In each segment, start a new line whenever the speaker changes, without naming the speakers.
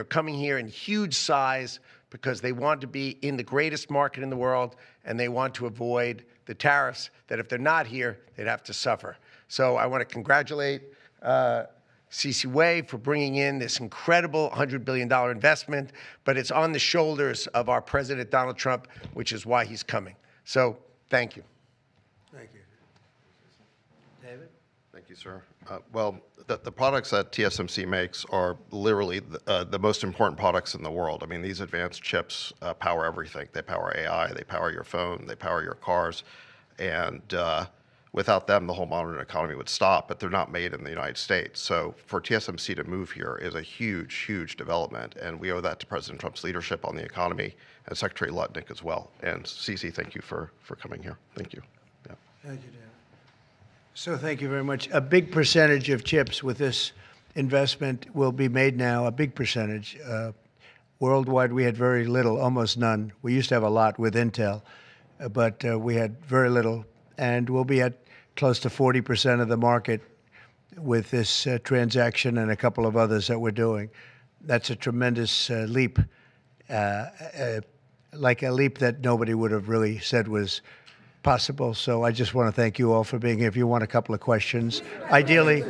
They're coming here in huge size because they want to be in the greatest market in the world, and they want to avoid the tariffs that if they're not here, they'd have to suffer. So I want to congratulate CC Wei for bringing in this incredible $100 billion investment, but it's on the shoulders of our President Donald Trump, which is why he's coming. So thank you.
Thank you. David?
Thank you, sir. Well, the products that TSMC makes are literally the most important products in the world. I mean, these advanced chips power everything. They power AI, they power your phone, they power your cars, and without them, the whole modern economy would stop, but they're not made in the United States. So for TSMC to move here is a huge, huge development, and we owe that to President Trump's leadership on the economy and Secretary Lutnick as well. And CC, thank you for coming here. Thank you. Yeah.
Thank you, David. So thank you very much. A big percentage of chips with this investment will be made now, a big percentage. Worldwide, we had very little, almost none. We used to have a lot with Intel, but we had very little. And we'll be at close to 40% of the market with this transaction and a couple of others that we're doing. That's a tremendous leap, like a leap that nobody would have really said was possible. So I just want to thank you all for being here. If you want a couple of questions, ideally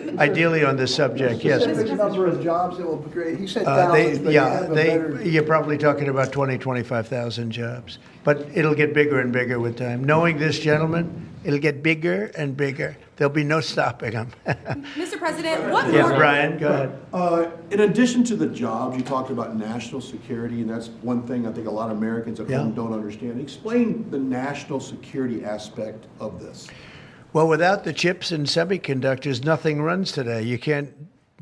on this subject, yes.
The number of jobs that will be created. He said thousands, but
you're probably talking about 20, 25,000 jobs. But it'll get bigger and bigger with time. Knowing this gentleman, it'll get bigger and bigger. There'll be no stopping him.
Mr. President, what
Yeah, Brian, go ahead.
In addition to the jobs, you talked about national security, and that's one thing I think a lot of Americans at home don't understand. Explain the national security aspect of this.
Well, without the chips and semiconductors, nothing runs today. You can't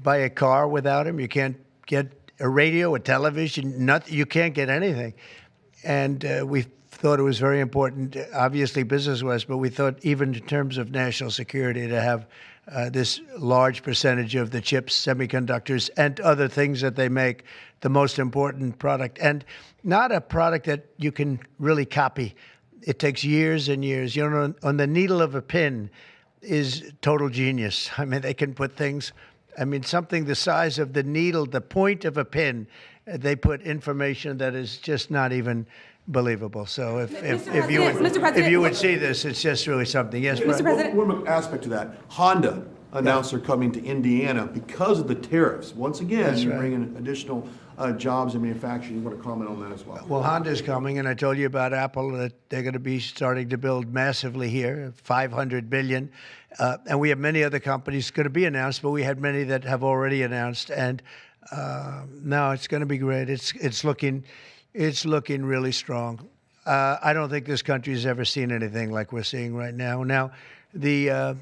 buy a car without them. You can't get a radio, a television, nothing. You can't get anything. And we thought it was very important, obviously business-wise, but we thought even in terms of national security to have this large percentage of the chips, semiconductors, and other things that they make the most important product. And not a product that you can really copy. It takes years and years. You know, on the needle of a pin is total genius. I mean, they can put things, I mean, something the size of the needle, the point of a pin, they put information that is just not even believable. So if you would see this, it's just really something. Yes,
Mr. President.
One aspect to that, Honda announced they're coming to Indiana because of the tariffs. Once again, you're bringing additional jobs in manufacturing. You want to comment on that as well?
Well, Honda's coming, and I told you about Apple, that they're going to be starting to build massively here, $500 billion. And we have many other companies going to be announced, but we had many that have already announced. And no, it's going to be great. It's looking really strong. I don't think this country has ever seen anything like we're seeing right now. Now, the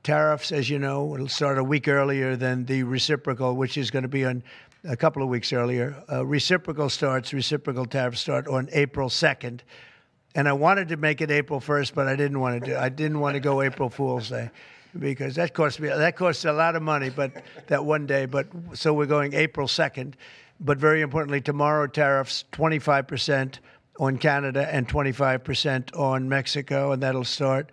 tariffs, as you know, will start a week earlier than the reciprocal, which is going to be on a couple of weeks earlier. Reciprocal tariffs start on April 2nd. And I wanted to make it April 1st, but I didn't want to go April Fool's Day, because that costs a lot of money, but that one day. But so we're going April 2nd. But very importantly, tomorrow tariffs 25% on Canada and 25% on Mexico, and that'll start.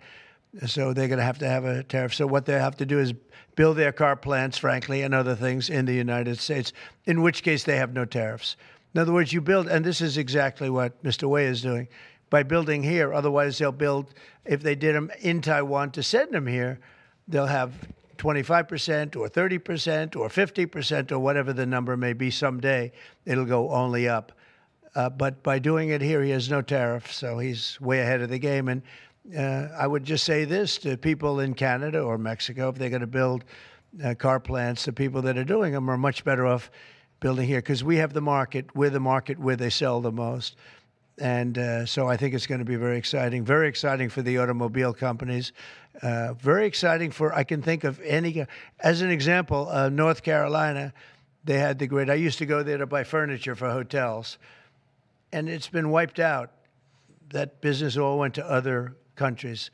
So they're going to have a tariff. So what they have to do is build their car plants, frankly, and other things in the United States, in which case they have no tariffs. In other words, you build, and this is exactly what Mr. Wei is doing, by building here. Otherwise, they'll build, if they did them in Taiwan to send them here, they'll have 25% or 30% or 50% or whatever the number may be someday. It'll go only up. But by doing it here, he has no tariff, so he's way ahead of the game. And I would just say this to people in Canada or Mexico: if they're going to build car plants, the people that are doing them are much better off building here, because we have the market. We're the market where they sell the most. And so I think it's going to be very exciting for the automobile companies. Very exciting for, I can think of any, as an example, North Carolina, they had the great, I used to go there to buy furniture for hotels, and it's been wiped out. That business all went to other countries.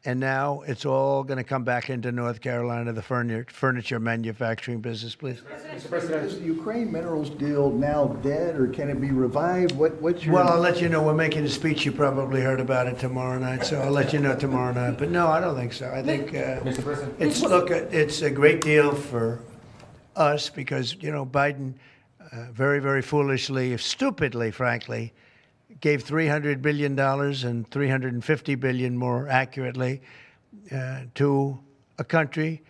And now it's all going to come back into North Carolina, the furniture manufacturing business, please.
Mr. President, is the Ukraine minerals deal now dead, or can it be revived? What's your...
Well, I'll let you know. We're making a speech. You probably heard about it tomorrow night, so I'll let you know tomorrow night. But no, I don't think so. I think
Mr. President,
it's a great deal for us because, you know, Biden very, very foolishly, stupidly, frankly, gave $300 billion and $350 billion more accurately to a country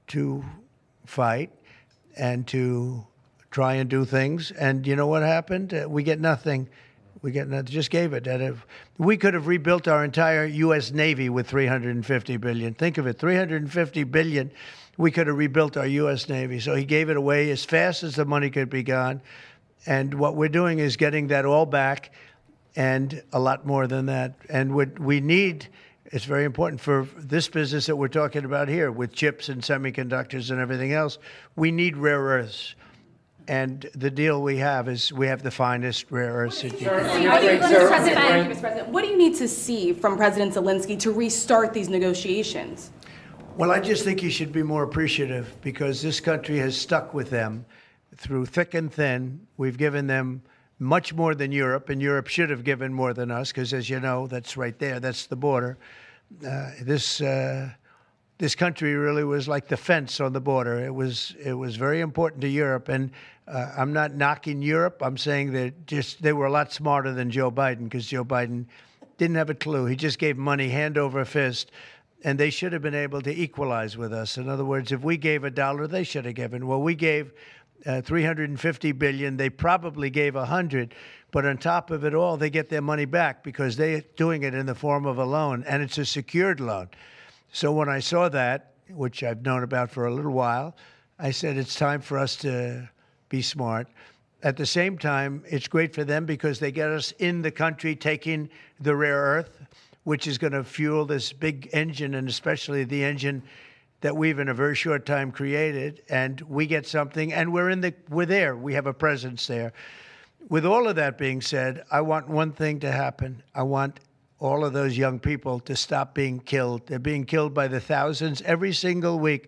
to fight and to try and do things. And you know what happened? We get nothing. We get nothing. Just gave it. We could have rebuilt our entire U.S. Navy with $350 billion. Think of it, $350 billion. We could have rebuilt our U.S. Navy. So he gave it away as fast as the money could be gone. And what we're doing is getting that all back and a lot more than that. And what we need, it's very important for this business that we're talking about here with chips and semiconductors and everything else. We need rare earths. And the deal we have is we have the finest rare earths.
Thank you, Mr. President. What do you need to see from President Zelensky to restart these negotiations?
Well, I just think he should be more appreciative because this country has stuck with them through thick and thin. We've given them much more than Europe, and Europe should have given more than us because, as you know, that's right there. That's the border. This country really was like the fence on the border. It was very important to Europe, and I'm not knocking Europe. I'm saying that they were a lot smarter than Joe Biden because Joe Biden didn't have a clue. He just gave money hand over fist, and they should have been able to equalize with us. In other words, if we gave $1, they should have given. Well, we gave $350 billion. They probably gave $100, but on top of it all, they get their money back because they're doing it in the form of a loan, and it's a secured loan. So when I saw that, which I've known about for a little while, I said it's time for us to be smart. At the same time, it's great for them because they get us in the country taking the rare earth, which is going to fuel this big engine, and especially the engine that we've in a very short time created, and we get something, and we're there. We have a presence there. With all of that being said, I want one thing to happen. I want all of those young people to stop being killed. They're being killed by the thousands every single week.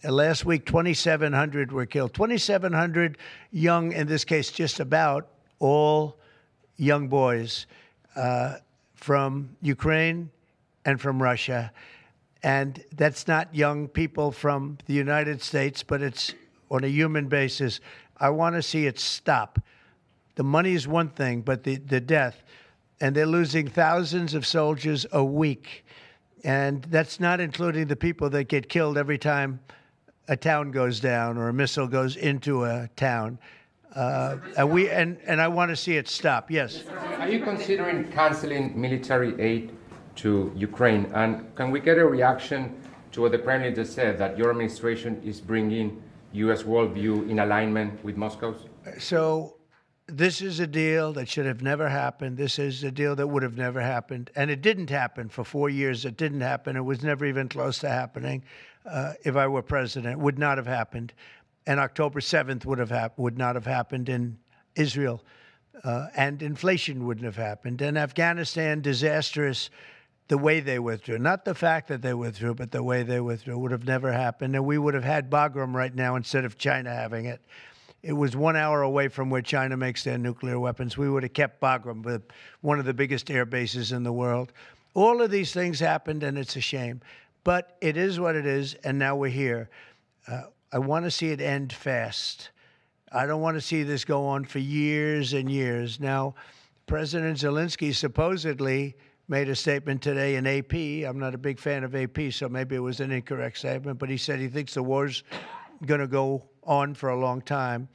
Last week, 2,700 were killed. 2,700 young, in this case, just about all young boys from Ukraine and from Russia. And that's not young people from the United States, but it's on a human basis. I want to see it stop. The money is one thing, but the death. And they're losing thousands of soldiers a week. And that's not including the people that get killed every time a town goes down or a missile goes into a town. And I want to see it stop. Yes.
Are you considering canceling military aid to Ukraine? And can we get a reaction to what the President just said, that your administration is bringing U.S. worldview in alignment with Moscow's?
So this is a deal that should have never happened. This is a deal that would have never happened. And it didn't happen for 4 years. It didn't happen. It was never even close to happening. If I were president, it would not have happened. And October 7th would not have happened in Israel. And inflation wouldn't have happened. And Afghanistan, disastrous, the way they withdrew. Not the fact that they withdrew, but the way they withdrew would have never happened. And we would have had Bagram right now instead of China having it. It was 1 hour away from where China makes their nuclear weapons. We would have kept Bagram, with one of the biggest air bases in the world. All of these things happened, and it's a shame. But it is what it is, and now we're here. I want to see it end fast. I don't want to see this go on for years and years. Now, President Zelensky supposedly made a statement today in AP. I'm not a big fan of AP, so maybe it was an incorrect statement, but he said he thinks the war's going to go on for a long time.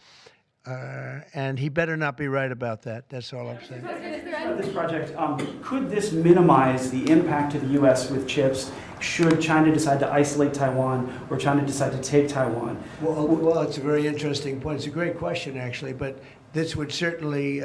And he better not be right about that. That's all I'm saying.
This project, could this minimize the impact to the U.S. with chips should China decide to isolate Taiwan or China decide to take Taiwan?
Well, it's a very interesting point. It's a great question, actually, but this would certainly